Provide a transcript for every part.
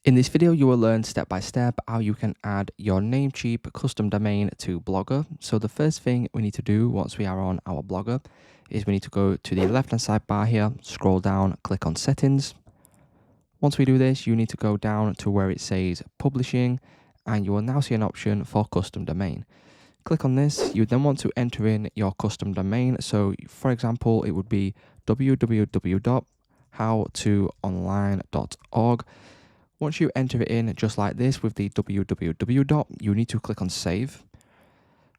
In this video, you will learn step by step how you can add your Namecheap custom domain to Blogger. So the first thing we need to do once we are on our Blogger is we need to go to the left hand side bar here, scroll down, click on settings. Once we do this, you need to go down to where it says publishing, and you will now see an option for custom domain. Click on this. You then want to enter in your custom domain. So for example, it would be www.howtoonline.org. Once you enter it in just like this with the www, you need to click on save.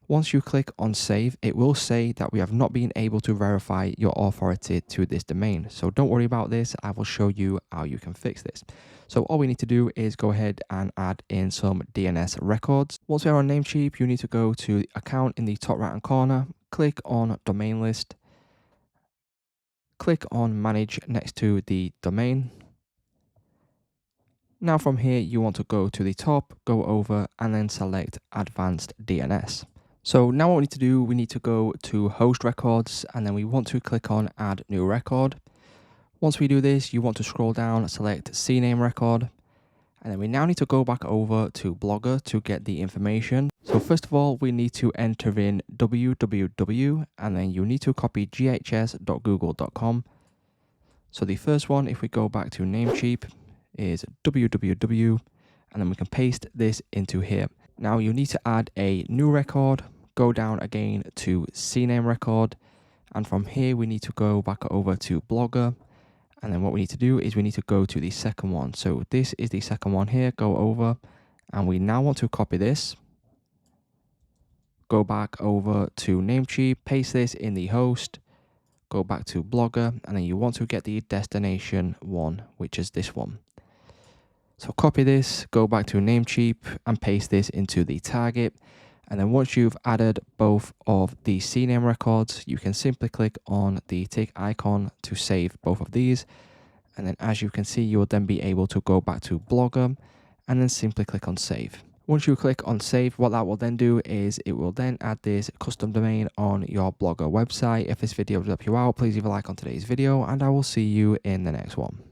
Once you click on save, it will say that we have not been able to verify your authority to this domain. So don't worry about this. I will show you how you can fix this. So all we need to do is go ahead and add in some DNS records. Once we are on Namecheap, you need to go to the account in the top right hand corner, click on domain list, click on manage next to the domain. Now from here, you want to go to the top, go over and then select advanced DNS. So now what we need to do, we need to go to host records and then we want to click on add new record. Once we do this, you want to scroll down, select CNAME record. And then we now need to go back over to Blogger to get the information. So first of all, we need to enter in www and then you need to copy ghs.google.com. So the first one, if we go back to Namecheap, is www, and then we can paste this into here. Now you need to add a new record, go down again to CNAME record, and from here we need to go back over to Blogger, and then what we need to do is we need to go to the second one. So this is the second one here, go over, and we now want to copy this, go back over to Namecheap, paste this in the host, go back to Blogger, and then you want to get the destination one, which is this one. So copy this, go back to Namecheap and paste this into the target. And then once you've added both of the CNAME records, you can simply click on the tick icon to save both of these. And then as you can see, you will then be able to go back to Blogger and then simply click on save. Once you click on save, what that will then do is it will then add this custom domain on your Blogger website. If this video has helped you out, please leave a like on today's video and I will see you in the next one.